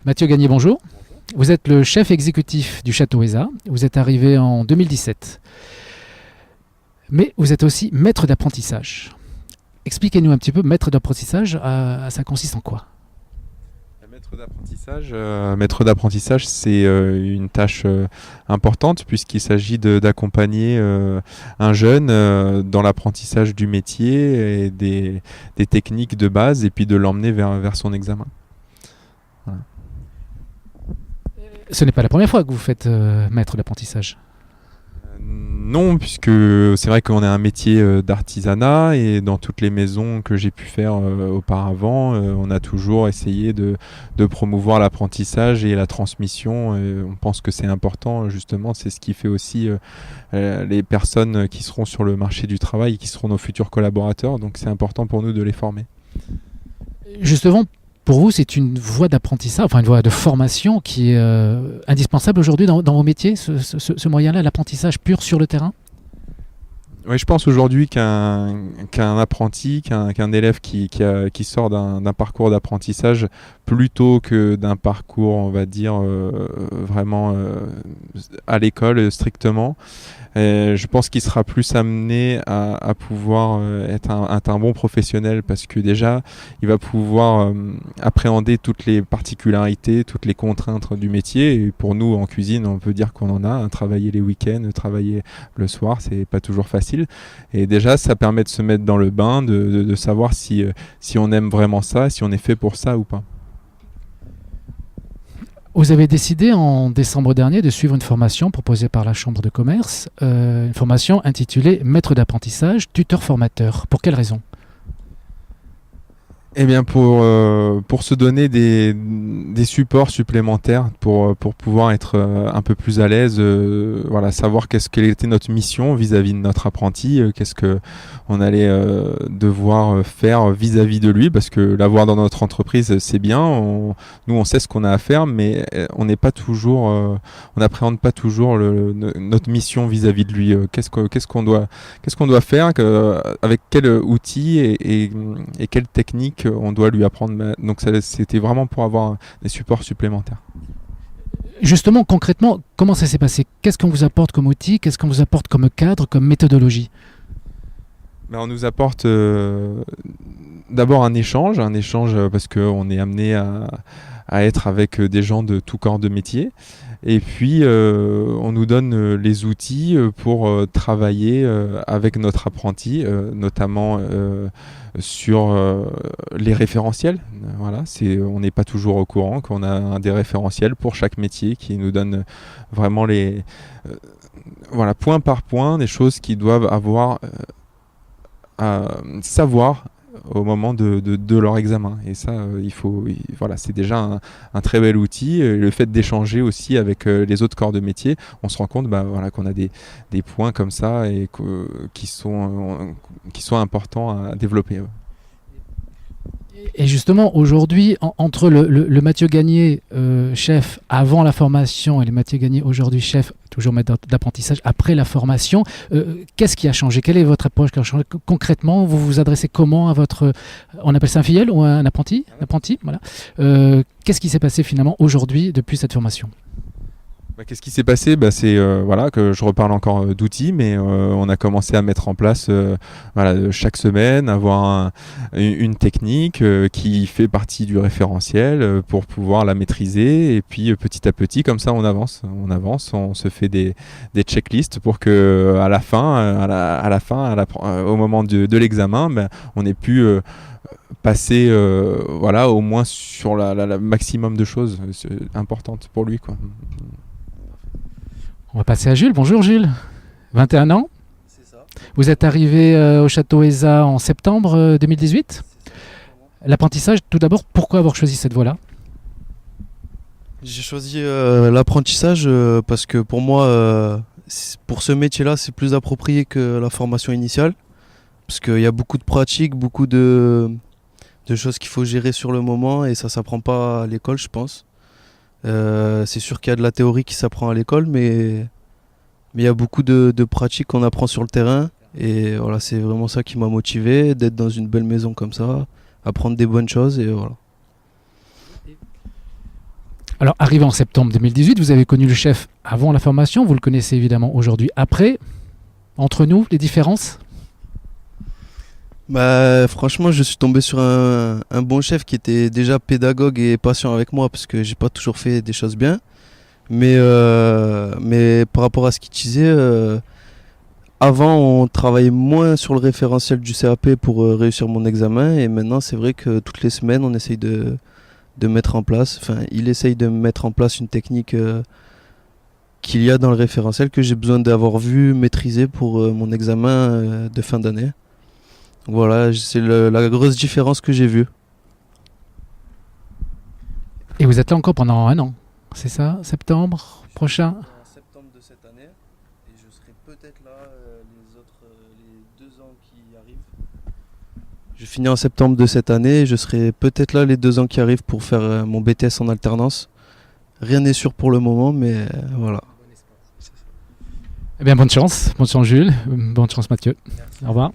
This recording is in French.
Mathieu Gagné, bonjour. Vous êtes le chef exécutif du Château ESA. Vous êtes arrivé en 2017. Mais vous êtes aussi maître d'apprentissage. Expliquez-nous un petit peu, maître d'apprentissage, ça consiste en quoi? Maître d'apprentissage, c'est une tâche importante puisqu'il s'agit d'accompagner un jeune dans l'apprentissage du métier et des techniques de base et puis de l'emmener vers son examen. Voilà. Ce n'est pas la première fois que vous faites maître d'apprentissage. Non, puisque c'est vrai qu'on est un métier d'artisanat et dans toutes les maisons que j'ai pu faire auparavant, on a toujours essayé de promouvoir l'apprentissage et la transmission. On pense que c'est important, justement, c'est ce qui fait aussi les personnes qui seront sur le marché du travail et qui seront nos futurs collaborateurs. Donc c'est important pour nous de les former. Justement, pour vous, c'est une voie d'apprentissage, enfin une voie de formation qui est indispensable aujourd'hui dans vos métiers, ce moyen-là, l'apprentissage pur sur le terrain? Oui, je pense aujourd'hui qu'un apprenti, qu'un élève qui sort d'un parcours d'apprentissage plutôt que d'un parcours, on va dire, vraiment à l'école strictement, je pense qu'il sera plus amené à pouvoir être un bon professionnel parce que déjà, il va pouvoir appréhender toutes les particularités, toutes les contraintes du métier. Et pour nous, en cuisine, on peut dire qu'on en a. Travailler les week-ends, travailler le soir, c'est pas toujours facile. Et déjà, ça permet de se mettre dans le bain, de savoir si on aime vraiment ça, si on est fait pour ça ou pas. Vous avez décidé en décembre dernier de suivre une formation proposée par la Chambre de commerce, une formation intitulée Maître d'apprentissage, tuteur formateur. Pour quelle raison? Eh bien pour se donner des supports supplémentaires pour pouvoir être un peu plus à l'aise, voilà, savoir quelle était notre mission vis-à-vis de notre apprenti, qu'est-ce que on allait devoir faire vis-à-vis de lui, parce que l'avoir dans notre entreprise c'est bien, nous on sait ce qu'on a à faire, mais on n'est pas toujours, on n'appréhende pas toujours notre mission vis-à-vis de lui. Qu'est-ce qu'on doit faire, avec quel outil et quelle technique on doit lui apprendre. Donc c'était vraiment pour avoir des supports supplémentaires. Justement, concrètement, comment ça s'est passé? Qu'est-ce qu'on vous apporte comme outil? Qu'est-ce qu'on vous apporte comme cadre, comme méthodologie? On nous apporte d'abord un échange parce qu'on est amené à être avec des gens de tout corps de métier. Et puis, on nous donne les outils pour travailler avec notre apprenti, notamment sur les référentiels. Voilà, on n'est pas toujours au courant qu'on a des référentiels pour chaque métier qui nous donnent vraiment voilà, point par point, des choses qu'ils doivent avoir à savoir au moment de leur examen. Et ça, voilà, c'est déjà un très bel outil. Le fait d'échanger aussi avec les autres corps de métier, on se rend compte voilà, qu'on a des points comme ça et qui sont importants à développer. Et justement, aujourd'hui, entre le Mathieu Gagné, chef avant la formation, et le Mathieu Gagné aujourd'hui, chef, toujours maître d'apprentissage après la formation, qu'est-ce qui a changé? Quelle est votre approche qui a changé concrètement? Vous vous adressez comment à votre... On appelle ça un filleul ou un apprenti? Voilà. Qu'est-ce qui s'est passé finalement aujourd'hui depuis cette formation? Qu'est-ce qui s'est passé? C'est voilà, que je reparle encore d'outils, mais on a commencé à mettre en place voilà, chaque semaine, avoir une technique qui fait partie du référentiel pour pouvoir la maîtriser. Et puis petit à petit, comme ça, on avance, on se fait des checklists pour que à la fin, au moment de l'examen, on ait pu passer voilà, au moins sur la maximum de choses importantes pour lui, quoi. On va passer à Jules. Bonjour Jules, 21 ans. C'est ça. Vous êtes arrivé au Château ESA en septembre 2018. L'apprentissage, tout d'abord, pourquoi avoir choisi cette voie-là? J'ai choisi l'apprentissage parce que pour moi, pour ce métier-là, c'est plus approprié que la formation initiale. Parce qu'il y a beaucoup de pratiques, beaucoup de choses qu'il faut gérer sur le moment et ça ne s'apprend pas à l'école, je pense. C'est sûr qu'il y a de la théorie qui s'apprend à l'école, mais il y a beaucoup de pratiques qu'on apprend sur le terrain. Et voilà, c'est vraiment ça qui m'a motivé, d'être dans une belle maison comme ça, apprendre des bonnes choses et voilà. Alors, arrivé en septembre 2018, vous avez connu le chef avant la formation, vous le connaissez évidemment aujourd'hui après. Entre nous, les différences? Bah, franchement, je suis tombé sur un bon chef qui était déjà pédagogue et patient avec moi parce que j'ai pas toujours fait des choses bien. Mais par rapport à ce qu'il disait, avant on travaillait moins sur le référentiel du CAP pour réussir mon examen et maintenant c'est vrai que toutes les semaines on essaye de mettre en place, enfin il essaye de mettre en place une technique qu'il y a dans le référentiel que j'ai besoin d'avoir vu, maîtriser pour mon examen de fin d'année. Voilà, c'est la grosse différence que j'ai vue. Et vous êtes là encore pendant un an, c'est ça? Septembre prochain? En septembre de cette année et je serai peut-être là les 2 ans qui arrivent. Je finis en septembre de cette année et je serai peut-être là les 2 ans qui arrivent pour faire mon BTS en alternance. Rien n'est sûr pour le moment, mais voilà. Eh bien, bonne chance Jules, bonne chance Mathieu. Merci. Au revoir.